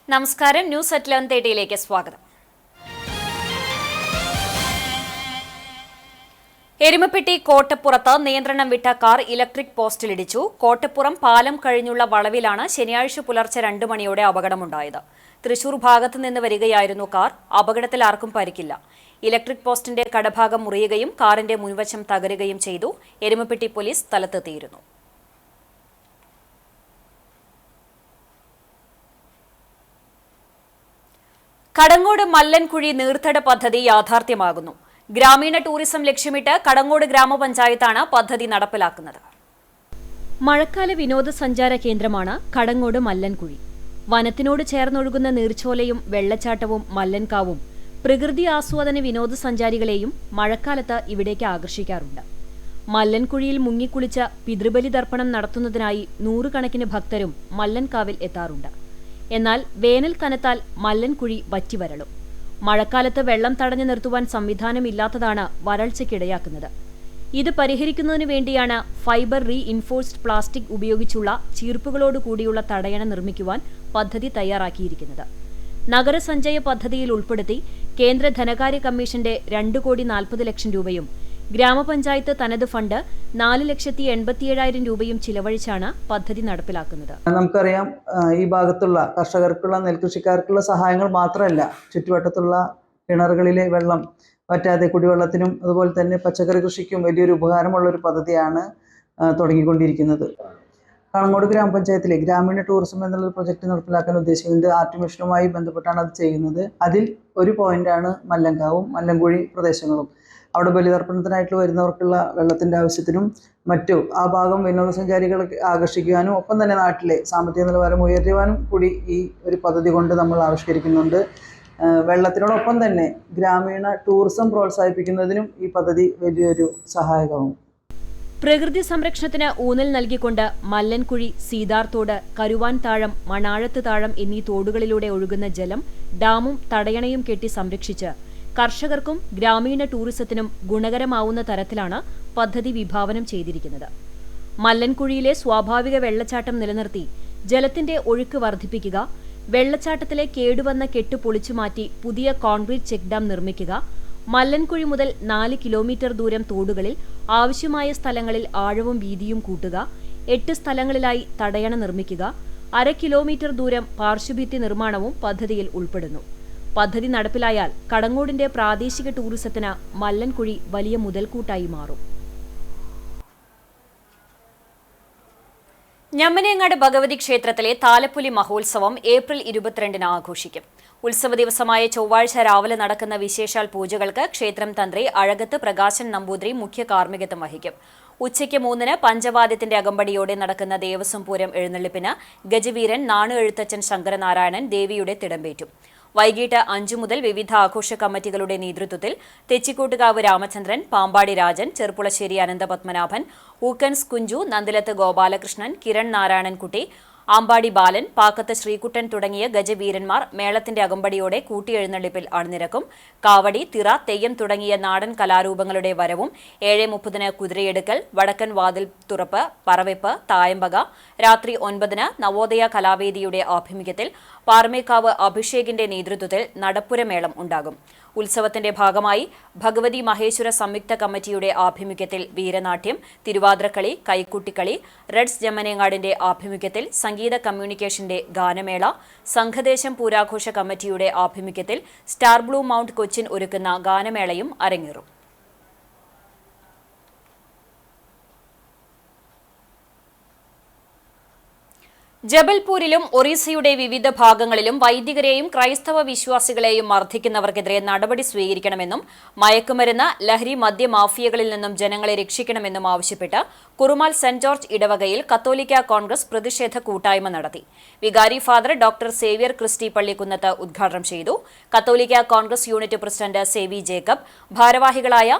നമസ്കാരം. News at 11:30 സ്വാഗതം. എരുമപ്പെട്ടി കോട്ടപ്പുറത്ത് നിയന്ത്രണം വിട്ട കാർ ഇലക്ട്രിക് പോസ്റ്റിലിടിച്ചു. കോട്ടപ്പുറം പാലം കഴിഞ്ഞുള്ള വളവിലാണ് ശനിയാഴ്ച പുലർച്ചെ 2 മണിയോടെ അപകടമുണ്ടായത്. തൃശൂർ ഭാഗത്തു നിന്ന് വരികയായിരുന്നു കാർ. അപകടത്തിൽ ആർക്കും പരിക്കില്ല. ഇലക്ട്രിക് പോസ്റ്റിന്റെ കടഭാഗം മുറിയുകയും കാറിന്റെ മുൻവശം തകരുകയും ചെയ്തു. എരുമപ്പെട്ടി പോലീസ് സ്ഥലത്തെത്തിയിരുന്നു. കടങ്ങോട് മല്ലൻകുഴി നീർത്തട പദ്ധതി യാഥാർത്ഥ്യമാകുന്നു. ഗ്രാമീണ ടൂറിസം ലക്ഷ്യമിട്ട് കടങ്ങോട് ഗ്രാമപഞ്ചായത്താണ് പദ്ധതി നടപ്പിലാക്കുന്നത്. മഴക്കാല വിനോദസഞ്ചാര കേന്ദ്രമാണ് കടങ്ങോട് മല്ലൻകുഴി. വനത്തിനോട് ചേർന്നൊഴുകുന്ന നീർച്ചോലയും വെള്ളച്ചാട്ടവും മല്ലൻകാവും പ്രകൃതി ആസ്വാദന വിനോദസഞ്ചാരികളെയും മഴക്കാലത്ത് ഇവിടേക്ക് ആകർഷിക്കാറുണ്ട്. മല്ലൻകുഴിയിൽ മുങ്ങിക്കുളിച്ച പിതൃബലി തർപ്പണം നടത്തുന്നതിനായി നൂറുകണക്കിന് ഭക്തരും മല്ലൻകാവിൽ എത്താറുണ്ട്. എന്നാൽ വേനൽ കനത്താൽ മല്ലൻകുഴി വറ്റിവരളും. മഴക്കാലത്ത് വെള്ളം തടഞ്ഞു നിർത്തുവാൻ സംവിധാനമില്ലാത്തതാണ് വരൾച്ചയ്ക്കിടയാക്കുന്നത്. ഇത് പരിഹരിക്കുന്നതിനു വേണ്ടിയാണ് ഫൈബർ റീഇൻഫോഴ്സ്ഡ് പ്ലാസ്റ്റിക് ഉപയോഗിച്ചുള്ള ചീർപ്പുകളോടുകൂടിയുള്ള തടയണ നിർമ്മിക്കുവാൻ പദ്ധതി തയ്യാറാക്കിയിരിക്കുന്നത്. നഗരസഞ്ചയ പദ്ധതിയിൽ ഉൾപ്പെടുത്തി കേന്ദ്ര ധനകാര്യ കമ്മീഷന്റെ 2,40,00,000 രൂപയും ഗ്രാമപഞ്ചായത്ത് തനത് ഫണ്ട് 4,87,000 രൂപയും ചിലവഴിച്ചാണ് പദ്ധതി നടപ്പിലാക്കുന്നത്. നമുക്കറിയാം, ഈ ഭാഗത്തുള്ള കർഷകർക്കുള്ള നെൽകൃഷിക്കാർക്കുള്ള സഹായങ്ങൾ മാത്രമല്ല, ചുറ്റുവട്ടത്തുള്ള കിണറുകളിലെ വെള്ളം വറ്റാതെ കുടിവെള്ളത്തിനും അതുപോലെ തന്നെ പച്ചക്കറി കൃഷിക്കും വലിയൊരു ഉപകാരമുള്ള ഒരു പദ്ധതിയാണ് തുടങ്ങിക്കൊണ്ടിരിക്കുന്നത്. കടങ്ങോട് ഗ്രാമപഞ്ചായത്തിലെ ഗ്രാമീണ ടൂറിസം എന്നുള്ള പ്രൊജക്ട് നടപ്പിലാക്കാൻ ഉദ്ദേശിക്കുന്നത് ആർട്ട് മിഷനുമായി ബന്ധപ്പെട്ടാണ് അത് ചെയ്യുന്നത്. അതിൽ ഒരു പോയിന്റാണ് മല്ലൻകാവും മല്ലൻകുഴി പ്രദേശങ്ങളും. അവിടെ ബലിതർപ്പണത്തിനായിട്ട് വരുന്നവർക്കുള്ള വെള്ളത്തിൻ്റെ ആവശ്യത്തിനും മറ്റു ആ ഭാഗം വിനോദസഞ്ചാരികളെ ആകർഷിക്കുവാനും ഒപ്പം തന്നെ നാട്ടിലെ സാമ്പത്തിക നിലവാരം ഉയർത്തുവാനും കൂടി ഈ ഒരു പദ്ധതി കൊണ്ട് നമ്മൾ ആവിഷ്കരിക്കുന്നുണ്ട്. വെള്ളത്തിനോടൊപ്പം തന്നെ ഗ്രാമീണ ടൂറിസം പ്രോത്സാഹിപ്പിക്കുന്നതിനും ഈ പദ്ധതി വലിയൊരു സഹായകമാവും. പ്രകൃതി സംരക്ഷണത്തിന് ഊന്നൽ നൽകിക്കൊണ്ട് മല്ലൻകുഴി, സീതാർത്തോട്, കരുവാൻ താഴം, മണാഴത്ത് താഴം എന്നീ തോടുകളിലൂടെ ഒഴുകുന്ന ജലം ഡാമും തടയണയും കെട്ടി സംരക്ഷിച്ച് കർഷകർക്കും ഗ്രാമീണ ടൂറിസത്തിനും ഗുണകരമാവുന്ന തരത്തിലാണ് പദ്ധതി വിഭാവനം ചെയ്തിരിക്കുന്നത്. മല്ലൻകുഴിയിലെ സ്വാഭാവിക വെള്ളച്ചാട്ടം നിലനിർത്തി ജലത്തിന്റെ ഒഴുക്ക് വർദ്ധിപ്പിക്കുക, വെള്ളച്ചാട്ടത്തിലെ കേടുവന്ന കെട്ട് പൊളിച്ചുമാറ്റി പുതിയ കോൺക്രീറ്റ് ചെക്ക് ഡാം നിർമ്മിക്കുക, മല്ലൻകുഴി മുതൽ 4 കിലോമീറ്റർ ദൂരം തോടുകളിൽ ആവശ്യമായ സ്ഥലങ്ങളിൽ ആഴവും വീതിയും കൂട്ടുക, 8 സ്ഥലങ്ങളിലായി തടയണ നിർമ്മിക്കുക, 1/2 കിലോമീറ്റർ ദൂരം പാർശ്വഭിത്തി നിർമ്മാണവും പദ്ധതിയിൽ ഉൾപ്പെടുന്നു. പദ്ധതി നടപ്പിലായാൽ കടങ്ങോടിന്റെ പ്രാദേശിക ടൂറിസത്തിന് മല്ലൻകുഴി വലിയ മുതൽക്കൂട്ടായി മാറും. ഞമ്മനേങ്ങാട് ഭഗവതി ക്ഷേത്രത്തിലെ താലപ്പൊലി മഹോത്സവം ഏപ്രിൽ 22 ആഘോഷിക്കും. ഉത്സവ ദിവസമായ ചൊവ്വാഴ്ച രാവിലെ നടക്കുന്ന വിശേഷാൽ പൂജകൾക്ക് ക്ഷേത്രം തന്ത്രി അഴകത്ത് പ്രകാശൻ നമ്പൂതിരി മുഖ്യ കാർമ്മികത്വം വഹിക്കും. ഉച്ചയ്ക്ക് 3-ന് പഞ്ചവാദ്യത്തിന്റെ അകമ്പടിയോടെ നടക്കുന്ന ദേവസ്വം പൂരം എഴുന്നള്ളിപ്പിന് ഗജവീരൻ നാണു എഴുത്തച്ഛൻ ശങ്കരനാരായണൻ ദേവിയുടെ തിടമ്പേറ്റും. വൈകിട്ട് 5 മുതൽ വിവിധ ആഘോഷ കമ്മിറ്റികളുടെ നേതൃത്വത്തിൽ തെച്ചിക്കോട്ടുകാവ് രാമചന്ദ്രൻ, പാമ്പാടി രാജൻ, ചെർപ്പുളശ്ശേരി അനന്തപത്മനാഭൻ, ഊക്കൻസ് കുഞ്ചു, നന്ദിലത്ത് ഗോപാലകൃഷ്ണൻ, കിരൺ നാരായണൻകുട്ടി, ആമ്പാടി ബാലൻ, പാക്കത്ത് ശ്രീകുട്ടൻ തുടങ്ങിയ ഗജവീരന്മാർ മേളത്തിന്റെ അകമ്പടിയോടെ കൂട്ടിയെഴുന്നള്ളിപ്പിൽ അണിനിരക്കും. കാവടി, തിറ, തെയ്യം തുടങ്ങിയ നാടൻ കലാരൂപങ്ങളുടെ വരവും 7:30-ന് കുതിരയെടുക്കൽ, വടക്കൻ വാതിൽ തുറപ്പ്, പറവെപ്പ്, തായമ്പക, രാത്രി 9-ന് നവോദയ കലാവേദിയുടെ ആഭിമുഖ്യത്തിൽ പാറമേക്കാവ് അഭിഷേകിന്റെ നേതൃത്വത്തിൽ നടപ്പുരമേളം ഉണ്ടാകും. ഉത്സവത്തിന്റെ ഭാഗമായി ഭഗവതി മഹേശ്വര സംയുക്ത കമ്മിറ്റിയുടെ ആഭിമുഖ്യത്തിൽ വീരനാട്യം, തിരുവാതിരക്കളി, കൈക്കുട്ടിക്കളി, റെഡ്സ് ജമ്മനേങ്ങാടിന്റെ ആഭിമുഖ്യത്തിൽ സംഗീത കമ്മ്യൂണിക്കേഷന്റെ ഗാനമേള, സംഘദേശം പൂരാഘോഷ കമ്മിറ്റിയുടെ ആഭിമുഖ്യത്തിൽ സ്റ്റാർ ബ്ലൂ മൗണ്ട് കൊച്ചിൻ ഒരുക്കുന്ന ഗാനമേളയും അരങ്ങേറും. ജബൽപൂരിലും ഒറീസയുടെ വിവിധ ഭാഗങ്ങളിലും വൈദികരെയും ക്രൈസ്തവ വിശ്വാസികളെയും മർദ്ദിക്കുന്നവർക്കെതിരെ നടപടി സ്വീകരിക്കണമെന്നും മയക്കുമരുന്ന്, ലഹരി, മദ്യ മാഫിയകളിൽ നിന്നും ജനങ്ങളെ രക്ഷിക്കണമെന്നും ആവശ്യപ്പെട്ട് കുറുമാൽ സെന്റ് ജോർജ് ഇടവകയിൽ കത്തോലിക്ക കോൺഗ്രസ് പ്രതിഷേധ കൂട്ടായ്മ നടത്തി. വികാരി father doctor Xavier Christy Pallikkunnath ഉദ്ഘാടനം ചെയ്തു. കത്തോലിക്ക Congress unit president Savi Jacob, ഭാരവാഹികളായ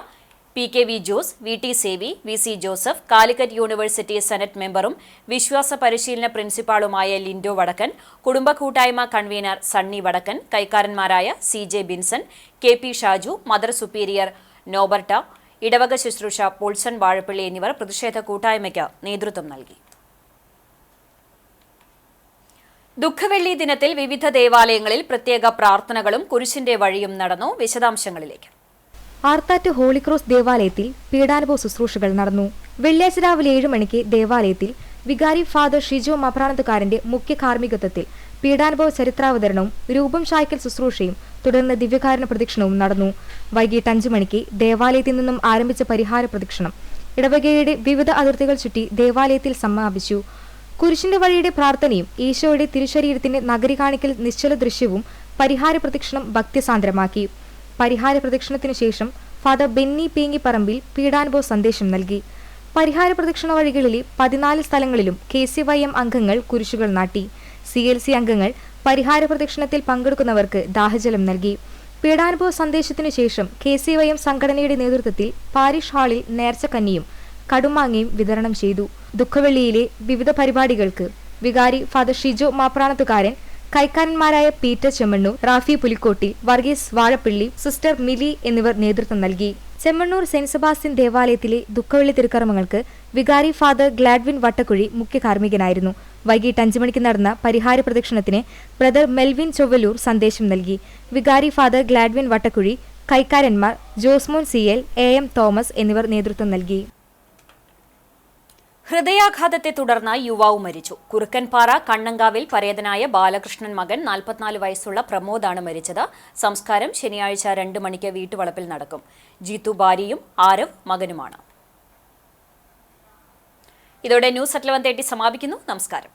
PKV Jose, VT Savi, VC Joseph, Calicut university senate മെമ്പറും വിശ്വാസ പരിശീലന പ്രിൻസിപ്പാളുമായ ലിൻഡോ വടക്കൻ, കുടുംബ കൂട്ടായ്മ കൺവീനർ സണ്ണി വടക്കൻ, കൈക്കാരന്മാരായ CJ Binson, KP Shaju, mother superior Norberta, ഇടവക ശുശ്രൂഷ പോൾസൺ വാഴപ്പള്ളി എന്നിവർ പ്രതിഷേധ കൂട്ടായ്മയ്ക്ക് നേതൃത്വം നൽകി. ദുഃഖവെള്ളി ദിനത്തിൽ വിവിധ ദേവാലയങ്ങളിൽ പ്രത്യേക പ്രാർത്ഥനകളും കുരിശിന്റെ വഴിയും നടന്നു. വിശദാംശങ്ങളിലേക്ക്. ആർത്താറ്റ് ഹോളിക്രോസ് ദേവാലയത്തിൽ പീഡാനുഭവ ശുശ്രൂഷകൾ നടന്നു. വെള്ളിയാഴ്ച രാവിലെ 7 മണിക്ക് ദേവാലയത്തിൽ വികാരി ഫാദർ ഷിജോ മപ്രാണത്തുകാരന്റെ മുഖ്യ കാർമ്മികത്വത്തിൽ പീഡാനുഭവ ചരിത്രാവതരണവും രൂപം ചായ്ക്കൽ ശുശ്രൂഷയും തുടർന്ന് ദിവ്യകാരുണ്യ പ്രദക്ഷിണവും നടന്നു. വൈകിട്ട് 5 മണിക്ക് ദേവാലയത്തിൽ നിന്നും ആരംഭിച്ച പരിഹാര പ്രദക്ഷിണം ഇടവകയുടെ വിവിധ അതിർത്തികൾ ചുറ്റി ദേവാലയത്തിൽ സമാപിച്ചു. കുരിശിന്റെ വഴിയുടെ പ്രാർത്ഥനയും ഈശോയുടെ തിരുശരീരത്തിന്റെ നഗരി കാണിക്കൽ നിശ്ചല ദൃശ്യവും പരിഹാര പ്രദക്ഷിണം ഭക്തിസാന്ദ്രമാക്കി. പരിഹാര പ്രദക്ഷിണത്തിനു ശേഷം ഫാദർ ബെന്നി പേങ്ങിപ്പറമ്പിൽ പീഡാനുഭവ സന്ദേശം നൽകി. പരിഹാര പ്രദക്ഷിണ വഴികളിലെ 14 സ്ഥലങ്ങളിലും KCYM അംഗങ്ങൾ കുരിശുകൾ നാട്ടി. CLC അംഗങ്ങൾ പരിഹാര പ്രദക്ഷിണത്തിൽ പങ്കെടുക്കുന്നവർക്ക് ദാഹജലം നൽകി. പീഡാനുഭവ സന്ദേശത്തിനു ശേഷം KCYM സംഘടനയുടെ നേതൃത്വത്തിൽ പാരിഷ് ഹാളിൽ നേർച്ചക്കന്നിയും കടുമാങ്ങയും വിതരണം ചെയ്തു. ദുഃഖവെള്ളിയിലെ വിവിധ പരിപാടികൾക്ക് വികാരി ഫാദർ ഷിജോ മാപ്രാണത്തുകാരൻ, കൈക്കാരന്മാരായ പീറ്റർ ചെമ്മണ്ണൂർ, റാഫി പുലിക്കോട്ടി, വർഗീസ് വാഴപ്പിള്ളി, സിസ്റ്റർ മിലി എന്നിവർ നേതൃത്വം നൽകി. ചെമ്മണ്ണൂർ സെന്റ് സെബാസ്റ്റ്യൻ ദേവാലയത്തിലെ ദുഃഖവെള്ളി തിരുക്കർമ്മങ്ങൾക്ക് വികാരി ഫാദർ ഗ്ലാഡ്വിൻ വട്ടക്കുഴി മുഖ്യ കാർമ്മികനായിരുന്നു. വൈകിട്ട് 5 മണിക്ക് നടന്ന പരിഹാര പ്രദക്ഷിണത്തിന് ബ്രദർ മെൽവിൻ ചൊവ്വലൂർ സന്ദേശം നൽകി. വികാരി ഫാദർ ഗ്ലാഡ്വിൻ വട്ടക്കുഴി, കൈക്കാരന്മാർ ജോസ്മോൻ CL, AM തോമസ് എന്നിവർ നേതൃത്വം നൽകി. ഹൃദയാഘാതത്തെ തുടർന്ന് യുവാവ് മരിച്ചു. കുറുക്കൻപാറ കണ്ണങ്കാവിൽ പരേതനായ ബാലകൃഷ്ണൻ മകൻ 44 വയസ്സുള്ള പ്രമോദാണ് മരിച്ചത്. സംസ്കാരം ശനിയാഴ്ച 2 മണിക്ക് വീട്ടുവളപ്പിൽ നടക്കും. ജീത്തു ഭാര്യയും ആരവ് മകനുമാണ്. ഇതോടെ ന്യൂസ് at 11:30 സമാപിക്കുന്നു. നമസ്കാരം.